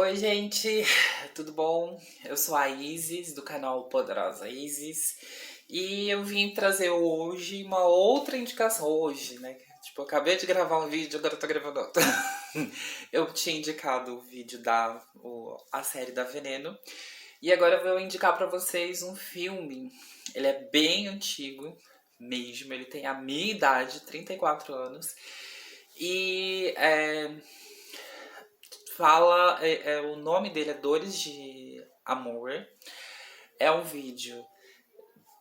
Oi, gente, tudo bom? Eu sou a Isis, do canal Poderosa Isis, e eu vim trazer hoje uma outra indicação. Hoje, né? Tipo, eu acabei de gravar um vídeo, agora eu tô gravando outro. Eu tinha indicado o vídeo a série da Veneno, e agora eu vou indicar pra vocês um filme. Ele é bem antigo mesmo, ele tem a minha idade, 34 anos, e o nome dele é Dores de Amor. É um vídeo,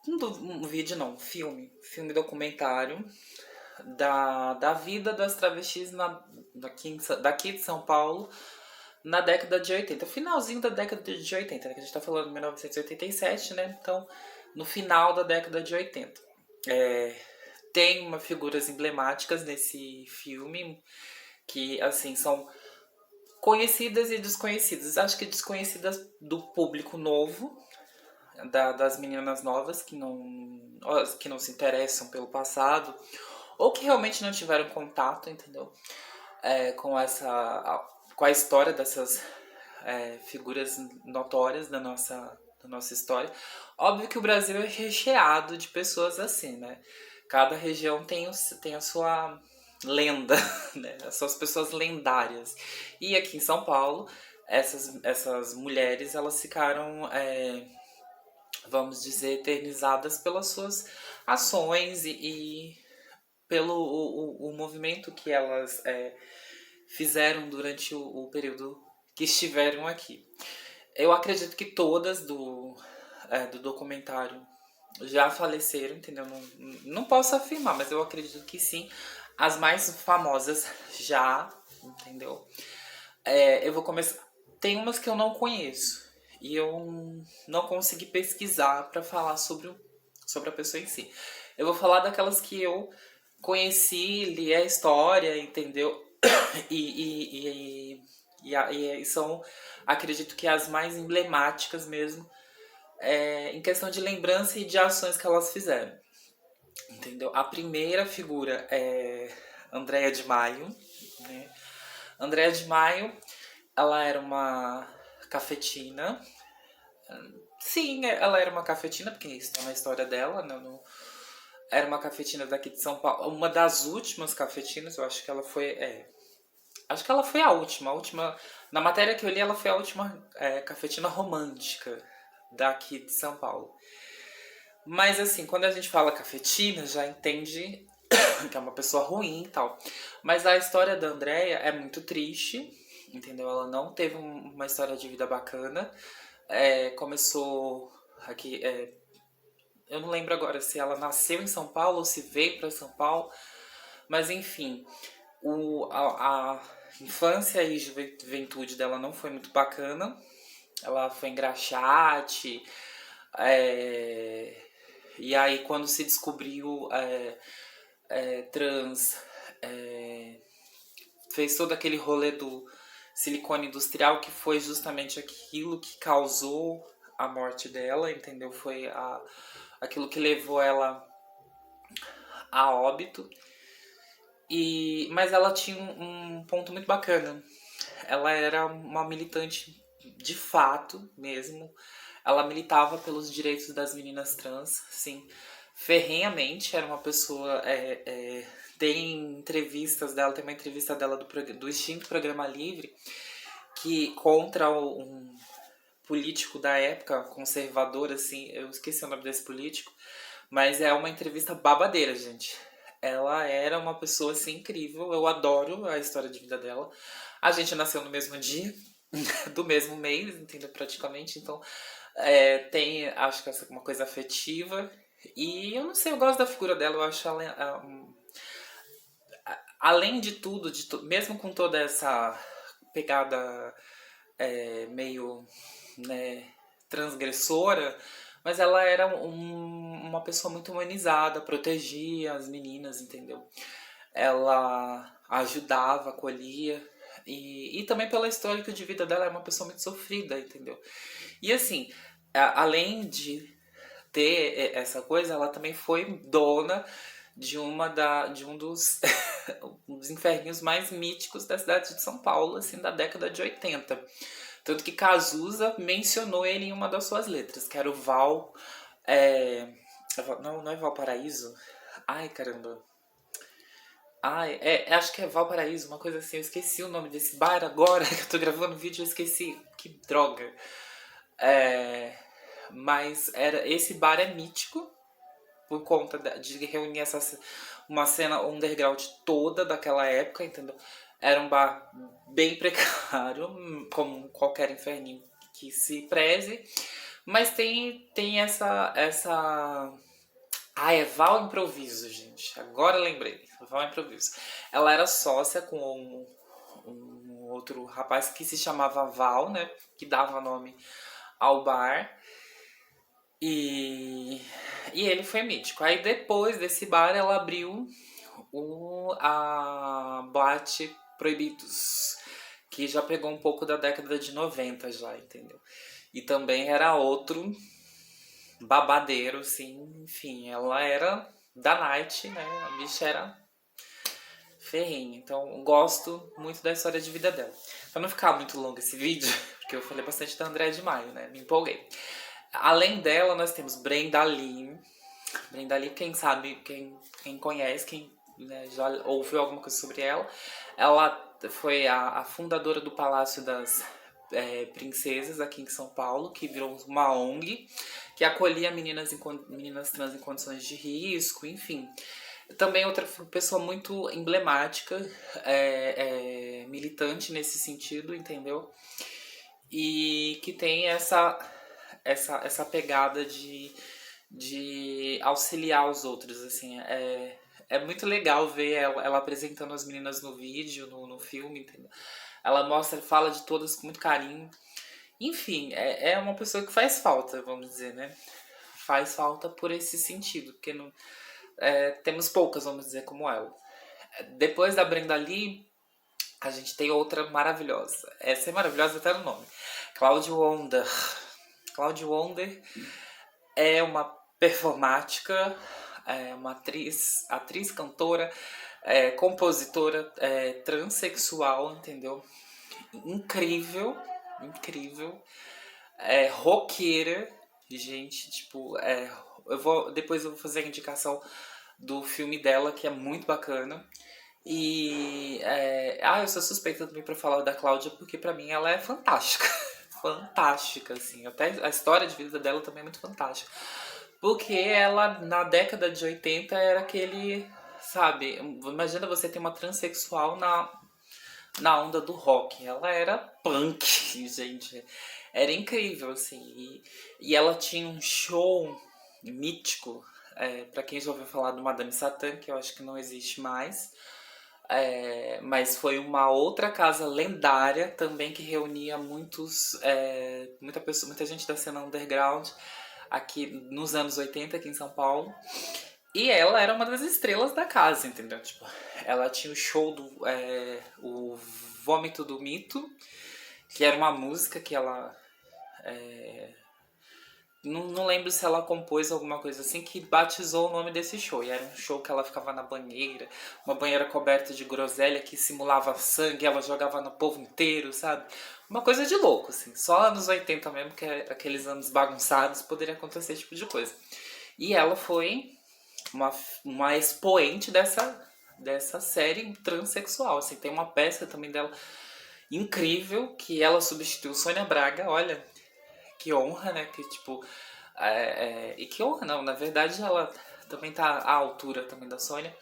um vídeo não, um filme documentário da vida das travestis daqui de São Paulo na década de 80, finalzinho da década de 80, né? Que a gente tá falando de 1987, né? Então, no final da década de 80. É, tem figuras emblemáticas nesse filme que, assim, são conhecidas e desconhecidas. Acho que desconhecidas do público novo, das meninas novas que não se interessam pelo passado, ou que realmente não tiveram contato, entendeu? Com a história dessas figuras notórias da nossa história. Óbvio que o Brasil é recheado de pessoas assim, né? Cada região tem a sua lenda, né? As suas pessoas lendárias. E aqui em São Paulo, essas mulheres, elas ficaram, vamos dizer, eternizadas pelas suas ações e pelo o movimento que elas fizeram durante o período que estiveram aqui. Eu acredito que todas do documentário já faleceram, entendeu? Não posso afirmar, mas eu acredito que sim. As mais famosas já, entendeu? Eu vou começar. Tem umas que eu não conheço e eu não consegui pesquisar para falar sobre a pessoa em si. Eu vou falar daquelas que eu conheci, li a história, entendeu? E são, acredito que as mais emblemáticas mesmo, em questão de lembrança e de ações que elas fizeram, entendeu? A primeira figura é Andréa de Maio, né? Andréa de Maio, ela era uma cafetina. Sim, ela era uma cafetina, porque isso tá na história dela, né? Era uma cafetina daqui de São Paulo, uma das últimas cafetinas, eu acho que ela foi, acho que ela foi a última. Na matéria que eu li, ela foi a última cafetina romântica daqui de São Paulo. Mas assim, quando a gente fala cafetina, já entende que é uma pessoa ruim e tal. Mas a história da Andrea é muito triste, entendeu? Ela não teve uma história de vida bacana. Começou aqui. Eu não lembro agora se ela nasceu em São Paulo ou se veio para São Paulo. Mas enfim, a infância e juventude dela não foi muito bacana. Ela foi engraxate. é, E aí, quando se descobriu trans, é, fez todo aquele rolê do silicone industrial, que foi justamente aquilo que causou a morte dela, entendeu? Foi aquilo que levou ela a óbito. Mas ela tinha um ponto muito bacana. Ela era uma militante de fato mesmo. Ela militava pelos direitos das meninas trans, sim, ferrenhamente. Era uma pessoa. Tem entrevistas dela, tem uma entrevista dela do extinto Programa Livre, que contra um político da época, conservador, assim, eu esqueci o nome desse político, mas é uma entrevista babadeira, gente. Ela era uma pessoa assim incrível, eu adoro a história de vida dela. A gente nasceu no mesmo dia, do mesmo mês, entendeu? Praticamente, então tem, acho que essa uma coisa afetiva. E eu não sei, eu gosto da figura dela, eu acho ela, além de tudo, mesmo com toda essa pegada meio, né, transgressora, mas ela era uma pessoa muito humanizada, protegia as meninas, entendeu? Ela ajudava, acolhia. E também pela histórica de vida dela, é uma pessoa muito sofrida, entendeu? E assim, além de ter essa coisa, ela também foi dona de um dos inferninhos mais míticos da cidade de São Paulo, assim, da década de 80. Tanto que Cazuza mencionou ele em uma das suas letras, que era o Val. é, não, não é Valparaíso? Ai, caramba. Ai, acho que é Valparaíso, uma coisa assim. Eu esqueci o nome desse bar agora que eu tô gravando o vídeo, eu esqueci. Que droga. É, mas esse bar é mítico por conta de reunir uma cena underground toda daquela época, entendeu? Era um bar bem precário, como qualquer inferninho que se preze, mas tem essa. Ah, é Val Improviso, gente. Agora lembrei. Val Improviso. Ela era sócia com um outro rapaz que se chamava Val, né? Que dava nome ao bar. E, e ele foi mítico. Aí depois desse bar ela abriu a Boate Proibidos, que já pegou um pouco da década de 90 já, entendeu? E também era outro babadeiro, assim, enfim, ela era da night, né? A bicha era ferrenha. Então gosto muito da história de vida dela. Pra não ficar muito longo esse vídeo, porque eu falei bastante da Andréa de Maio, né? Me empolguei. Além dela, nós temos Brenda Lee. Brenda Lee, quem sabe, quem conhece, quem né, já ouviu alguma coisa sobre ela. Ela foi a fundadora do Palácio das Princesas aqui em São Paulo, que virou uma ONG, que acolhia meninas trans em condições de risco, enfim. Também outra pessoa muito emblemática, militante nesse sentido, entendeu? E que tem essa pegada de auxiliar os outros, assim. É muito legal ver ela apresentando as meninas no vídeo, no filme, entendeu? Ela mostra, fala de todas com muito carinho. Enfim, é uma pessoa que faz falta, vamos dizer, né? Faz falta por esse sentido, porque não, temos poucas, vamos dizer, como ela. Depois da Brenda Lee, a gente tem outra maravilhosa. Essa é maravilhosa até no nome. Claudia Wonder. Claudia Wonder é uma performática, uma atriz, cantora, compositora, transexual, entendeu? Incrível, incrível. Roqueira, gente, tipo, depois eu vou fazer a indicação do filme dela, que é muito bacana. E eu sou suspeita também pra falar da Cláudia, porque pra mim ela é fantástica. Fantástica, assim. Até a história de vida dela também é muito fantástica. Porque ela, na década de 80 era aquele, sabe? Imagina você ter uma transexual na onda do rock. Ela era punk, gente. Era incrível, assim. E ela tinha um show mítico. Pra quem já ouviu falar do Madame Satã, que eu acho que não existe mais. Mas foi uma outra casa lendária também que reunia muita gente da cena underground aqui nos anos 80 aqui em São Paulo. E ela era uma das estrelas da casa, entendeu? Tipo, ela tinha o show o Vômito do Mito, que era uma música que ela não lembro se ela compôs alguma coisa assim que batizou o nome desse show. E era um show que ela ficava na banheira, uma banheira coberta de groselha que simulava sangue, ela jogava no povo inteiro, sabe? Uma coisa de louco, assim. Só anos 80 mesmo, que aqueles anos bagunçados, poderia acontecer esse tipo de coisa. E ela foi uma expoente dessa série transexual, assim. Tem uma peça também dela incrível, que ela substituiu Sônia Braga, olha, que honra, né? Que tipo. E que honra, não. Na verdade, ela também tá à altura também da Sônia.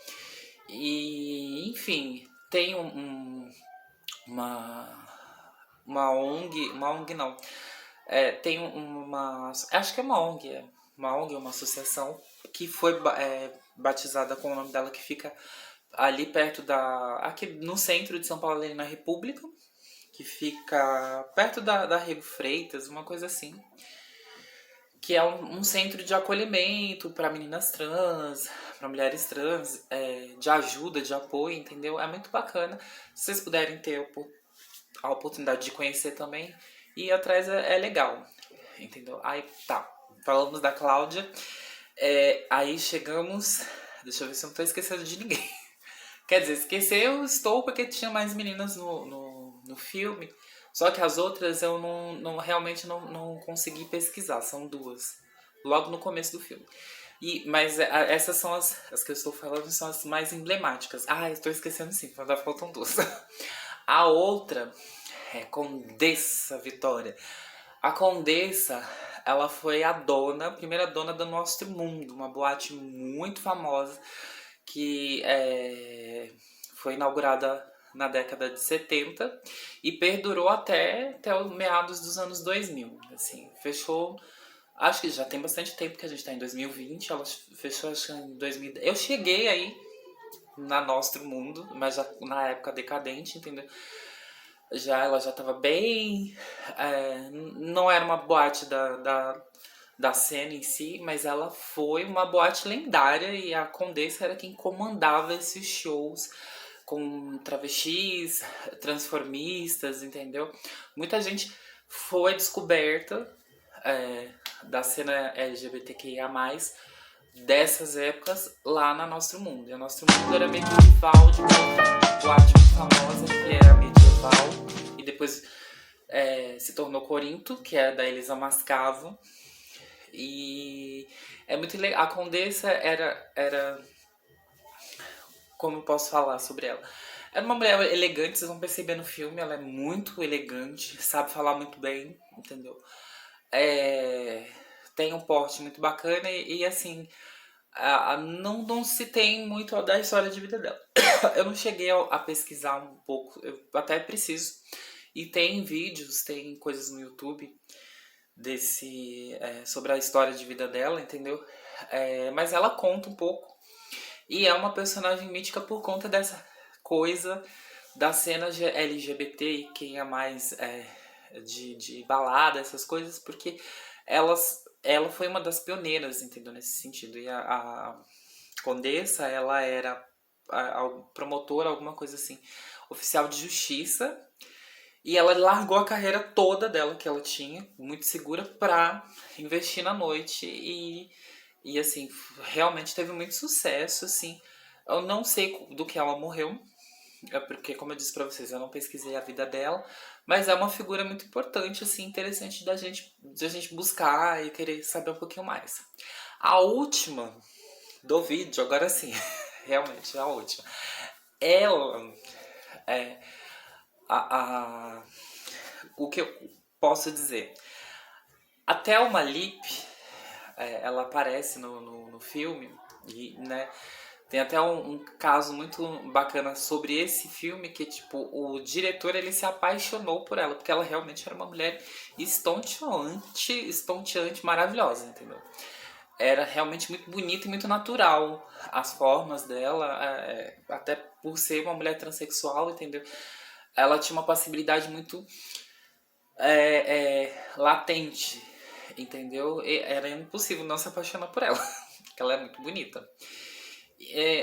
E, enfim, tem uma ONG. Uma ONG não. Tem uma. Acho que é uma ONG, uma ONG, uma associação, que foi batizada com o nome dela, que fica ali perto aqui no centro de São Paulo, ali na República, que fica perto da Rego Freitas, uma coisa assim, que é um centro de acolhimento para meninas trans, para mulheres trans, de ajuda, de apoio, entendeu? É muito bacana. Se vocês puderem ter a oportunidade de conhecer também, ir atrás é legal, entendeu? Aí tá, falamos da Cláudia, aí chegamos, deixa eu ver se eu não tô esquecendo de ninguém. Quer dizer, esquecer eu estou porque tinha mais meninas no filme, Só que as outras eu realmente não consegui pesquisar, são duas. Logo no começo do filme. Mas essas são as que eu estou falando, são as mais emblemáticas. Ah, estou esquecendo sim, ainda faltam duas. A outra é Condessa Vitória. A Condessa, ela foi a primeira dona do Nosso Mundo, uma boate muito famosa que foi inaugurada na década de 70 e perdurou até os meados dos anos 2000. Assim, fechou. Acho que já tem bastante tempo que a gente está em 2020. Ela fechou, acho que em 2010. Eu cheguei aí na Nosso Mundo, mas já na época decadente, entendeu? Ela já estava bem. Não era uma boate da cena em si, mas ela foi uma boate lendária e a Condessa era quem comandava esses shows com travestis, transformistas, entendeu? Muita gente foi descoberta da cena LGBTQIA+, dessas épocas lá na Nosso Mundo. E a Nosso Mundo era meio que rival de uma boate muito famosa que era medieval e depois se tornou Corinto, que é da Elisa Mascavo. E é muito legal. A Condessa era. Como eu posso falar sobre ela? Era uma mulher elegante, vocês vão perceber no filme, ela é muito elegante, sabe falar muito bem, entendeu? Tem um porte muito bacana e assim, não se tem muito da história de vida dela. Eu não cheguei a pesquisar um pouco, eu até preciso. E tem vídeos, tem coisas no YouTube sobre a história de vida dela, entendeu? Mas ela conta um pouco. E é uma personagem mítica por conta dessa coisa da cena LGBT e quem é mais de balada, essas coisas, porque ela foi uma das pioneiras, entendeu? Nesse sentido. E a Condessa, ela era a promotora, alguma coisa assim, oficial de justiça. E ela largou a carreira toda dela que ela tinha, muito segura, pra investir na noite e assim, realmente teve muito sucesso, assim. Eu não sei do que ela morreu, porque como eu disse pra vocês, eu não pesquisei a vida dela, mas é uma figura muito importante, assim, interessante da gente buscar e querer saber um pouquinho mais. A última do vídeo, agora sim, realmente a última. Ela é o que eu posso dizer? A Thelma Lip, ela aparece no filme e, né, tem até um caso muito bacana sobre esse filme que, tipo, o diretor, ele se apaixonou por ela, porque ela realmente era uma mulher estonteante, maravilhosa, entendeu? Era realmente muito bonita e muito natural as formas dela, até por ser uma mulher transexual, entendeu? Ela tinha uma passibilidade muito latente, entendeu? E era impossível não se apaixonar por ela, porque ela é muito bonita.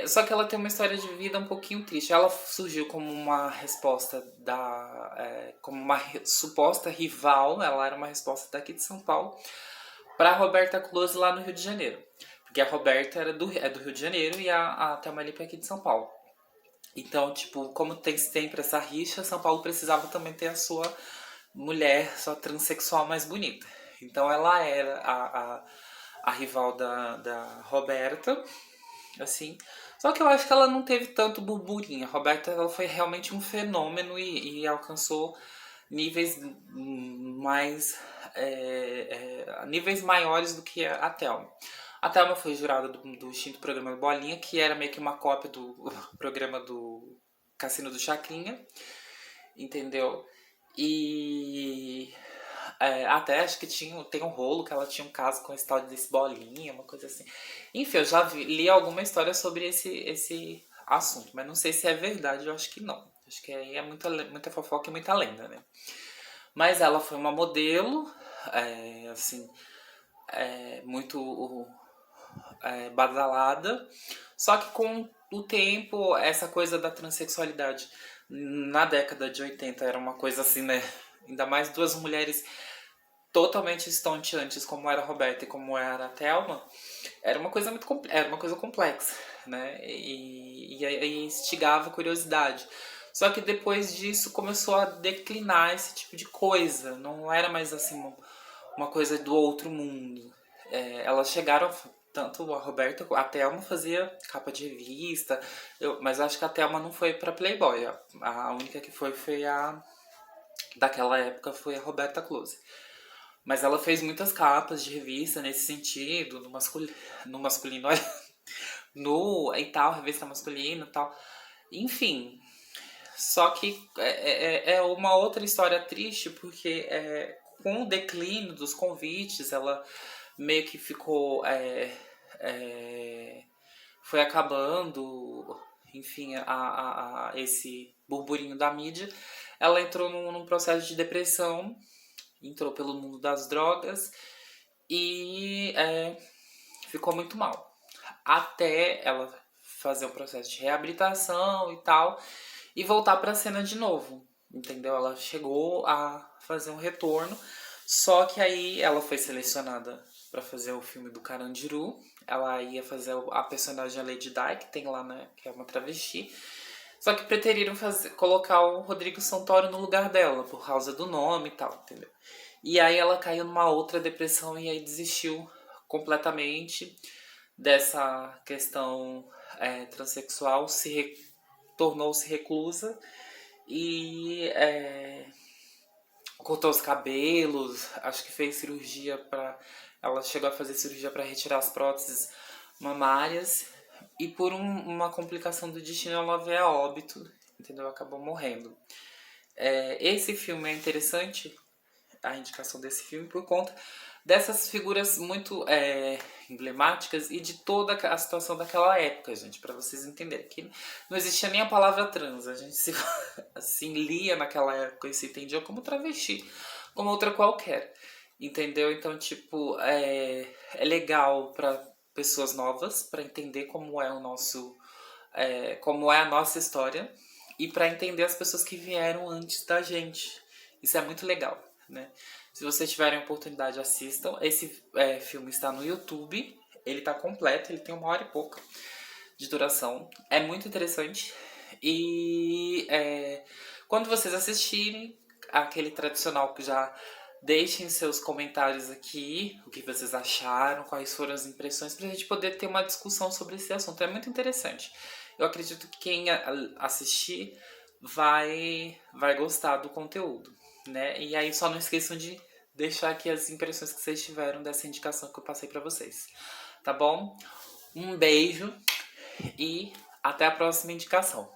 Só que ela tem uma história de vida um pouquinho triste. Ela surgiu como uma resposta como uma suposta rival, ela era uma resposta daqui de São Paulo, para Roberta Close lá no Rio de Janeiro. Porque a Roberta é do Rio de Janeiro e a Thelma Lippe é aqui de São Paulo. Então, tipo, como tem sempre essa rixa, São Paulo precisava também ter a sua mulher, sua transexual mais bonita. Então ela era a rival da Roberta, assim. Só que eu acho que ela não teve tanto burburinho. A Roberta, ela foi realmente um fenômeno e alcançou níveis níveis maiores do que a Thelma. A Thelma foi jurada do extinto programa Bolinha, que era meio que uma cópia do programa do Cassino do Chacrinha, entendeu? E até acho que tem um rolo que ela tinha um caso com esse tal desse Bolinha, uma coisa assim. Enfim, eu já li alguma história sobre esse assunto, mas não sei se é verdade, eu acho que não. Acho que aí é muita fofoca e muita lenda, né? Mas ela foi uma modelo, assim, muito badalada. Só que com o tempo, essa coisa da transexualidade na década de 80 era uma coisa assim, né? Ainda mais duas mulheres totalmente estonteantes, como era a Roberta e como era a Thelma, era uma coisa era uma coisa complexa, né? E instigava a curiosidade. Só que depois disso começou a declinar esse tipo de coisa. Não era mais assim uma coisa do outro mundo. Elas chegaram, tanto a Roberta, a Thelma fazia capa de revista, mas acho que a Thelma não foi pra Playboy. A única que foi a daquela época foi a Roberta Close. Mas ela fez muitas capas de revista nesse sentido, no masculino, olha, no e tal, revista masculina e tal. Enfim, só que é uma outra história triste, porque com o declínio dos convites, ela meio que ficou. Foi acabando, enfim, esse burburinho da mídia. Ela entrou num processo de depressão, entrou pelo mundo das drogas e ficou muito mal. Até ela fazer um processo de reabilitação e tal e voltar para a cena de novo, entendeu? Ela chegou a fazer um retorno, só que aí ela foi selecionada para fazer o filme do Carandiru. Ela ia fazer a personagem Lady Di, que tem lá, né, que é uma travesti. Só que preteriram colocar o Rodrigo Santoro no lugar dela, por causa do nome e tal, entendeu? E aí ela caiu numa outra depressão e aí desistiu completamente dessa questão transexual, tornou-se reclusa e cortou os cabelos, acho que fez cirurgia para. Ela chegou a fazer cirurgia para retirar as próteses mamárias e por uma complicação do destino ela veio a óbito, entendeu? Acabou morrendo. Esse filme é interessante, a indicação desse filme, por conta dessas figuras muito emblemáticas e de toda a situação daquela época, gente, para vocês entenderem que não existia nem a palavra trans, a gente se assim lia naquela época e se entendia como travesti, como outra qualquer, entendeu? Então, tipo, é legal para pessoas novas, para entender como é o nosso, como é a nossa história e para entender as pessoas que vieram antes da gente. Isso é muito legal, né? Se vocês tiverem oportunidade, assistam. Esse filme está no YouTube. Ele está completo, ele tem 1 hora e pouca de duração. É muito interessante. E quando vocês assistirem, aquele tradicional que já deixem seus comentários aqui, o que vocês acharam, quais foram as impressões, para a gente poder ter uma discussão sobre esse assunto. É muito interessante. Eu acredito que quem assistir vai gostar do conteúdo, né? E aí só não esqueçam de deixar aqui as impressões que vocês tiveram dessa indicação que eu passei pra vocês, tá bom? Um beijo e até a próxima indicação.